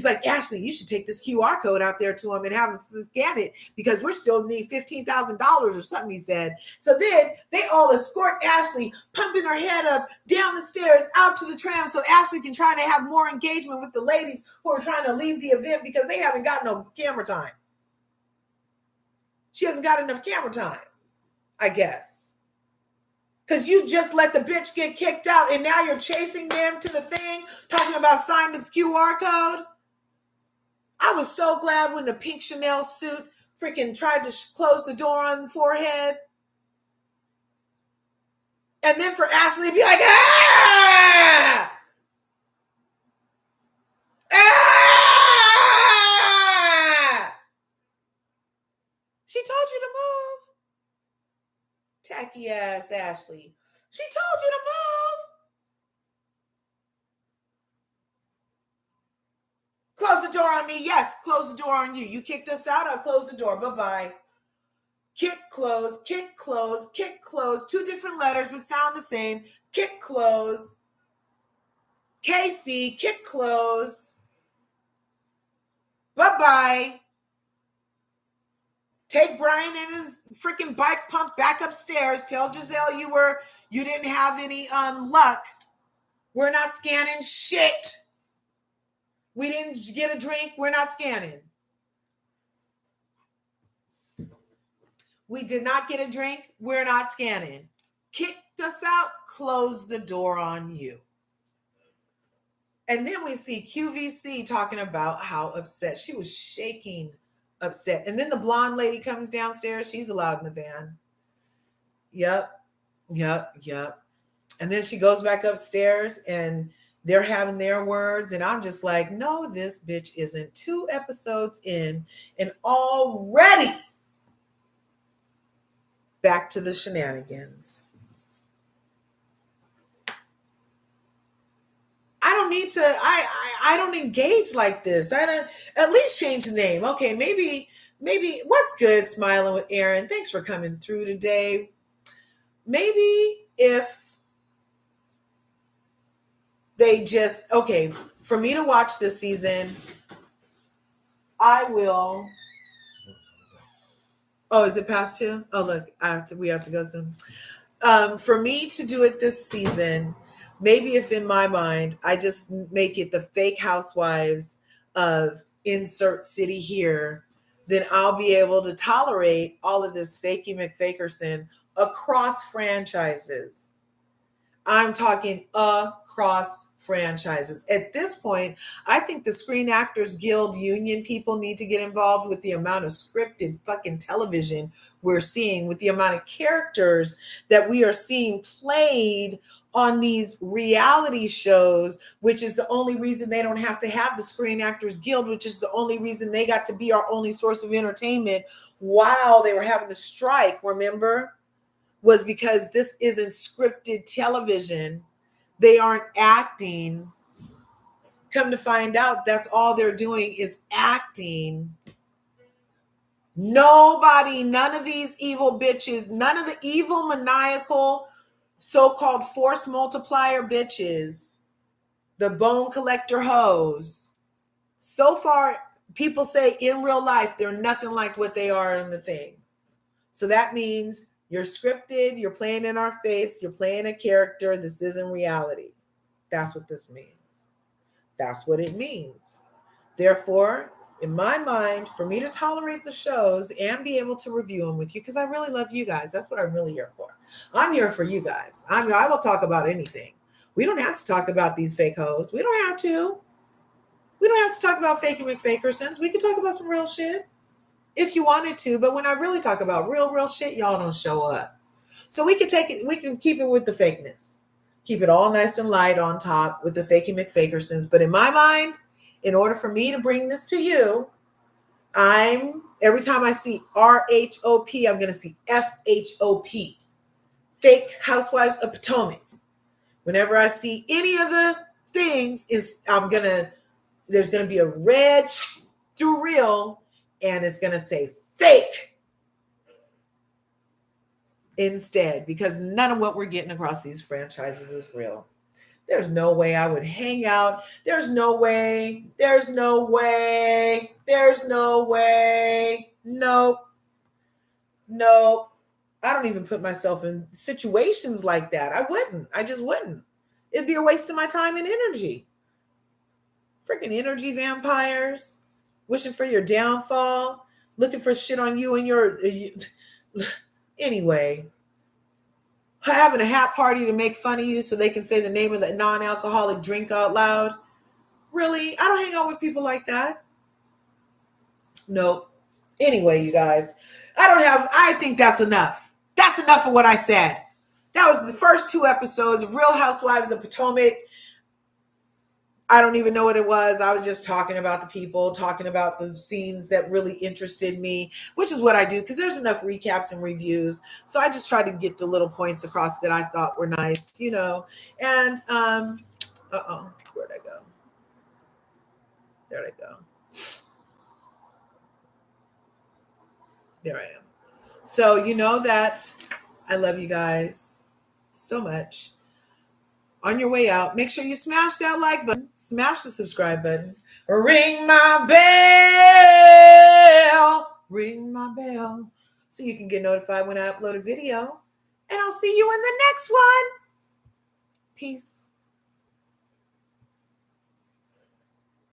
like, Ashley, you should take this QR code out there to him and have him scan it because we're still need $15,000 or something, he said. So then they all escort Ashley, pumping her head up, down the stairs, out to the tram so Ashley can try to have more engagement with the ladies who are trying to leave the event because they haven't got no camera time. She hasn't got enough camera time, I guess. Because you just let the bitch get kicked out and now you're chasing them to the thing, talking about signing the QR code. I was so glad when the pink Chanel suit freaking tried to close the door on the forehead. And then for Ashley to be like, ah! Ah! She told you to move. Tacky ass Ashley. She told you to move. Close the door on me. Yes, close the door on you. You kicked us out. I'll close the door. Bye-bye. Kick, close, kick, close, kick, close. Two different letters, but sound the same. Kick, close. Casey, kick, close. Bye-bye. Take Brian and his freaking bike pump back upstairs. Tell Giselle you didn't have any luck. We're not scanning shit. We didn't get a drink. We're not scanning. We did not get a drink. We're not scanning. Kicked us out. Close the door on you. And then we see QVC talking about how upset. She was shaking upset. And then the blonde lady comes downstairs. She's allowed in the van. Yep. And then she goes back upstairs and they're having their words. And I'm just like, no, this bitch isn't 2 episodes in and already back to the shenanigans. I don't need to, I don't engage like this. I don't, at least change the name. Okay, maybe, what's good, Smiling with Aaron? Thanks for coming through today. Maybe if they just, okay, for me to watch this season, I will. Oh, is it past 2? Oh, look, we have to go soon. For me to do it this season, maybe if in my mind I just make it the fake housewives of insert city here, then I'll be able to tolerate all of this fakey McFakerson across franchises. I'm talking across franchises. At this point, I think the Screen Actors Guild union people need to get involved with the amount of scripted fucking television we're seeing, with the amount of characters that we are seeing played on these reality shows, which is the only reason they don't have to have the Screen Actors Guild, which is the only reason they got to be our only source of entertainment while they were having the strike, remember? Was because this isn't scripted television. They aren't acting. Come to find out, that's all they're doing is acting. Nobody, none of these evil bitches, none of the evil, maniacal, so-called force multiplier bitches, the bone collector hoes. So far, people say in real life, they're nothing like what they are in the thing. So that means you're scripted, you're playing in our face, you're playing a character. This isn't reality. That's what this means. That's what it means. Therefore, in my mind, for me to tolerate the shows and be able to review them with you, because I really love you guys. That's what I'm really here for. I'm here for you guys. I will talk about anything. We don't have to talk about these fake hoes. We don't have to. We don't have to talk about fakey McFakersons. We can talk about some real shit if you wanted to, but when I really talk about real shit, y'all don't show up. So we can take it, we can keep it with the fakeness. Keep it all nice and light on top with the fakey McFakersons. But in my mind, in order for me to bring this to you, every time I see RHOP, I'm going to see FHOP. Fake Housewives of Potomac. Whenever I see any of the things, there's going to be a red through real, and it's going to say fake instead, because none of what we're getting across these franchises is real. There's no way I would hang out. There's no way. Nope. I don't even put myself in situations like that. I just wouldn't. It'd be a waste of my time and energy. Freaking energy vampires, wishing for your downfall, looking for shit on you and anyway, having a hat party to make fun of you so they can say the name of the non-alcoholic drink out loud. Really? I don't hang out with people like that. Nope. Anyway, you guys, I think that's enough. That's enough of what I said. That was the first 2 episodes of Real Housewives of Potomac. I don't even know what it was. I was just talking about the people, talking about the scenes that really interested me, which is what I do because there's enough recaps and reviews. So I just try to get the little points across that I thought were nice, you know. And where'd I go? There I go. There I am. So you know that I love you guys so much. On your way out, make sure you smash that like button, smash the subscribe button, ring my bell, so you can get notified when I upload a video. And I'll see you in the next one. Peace.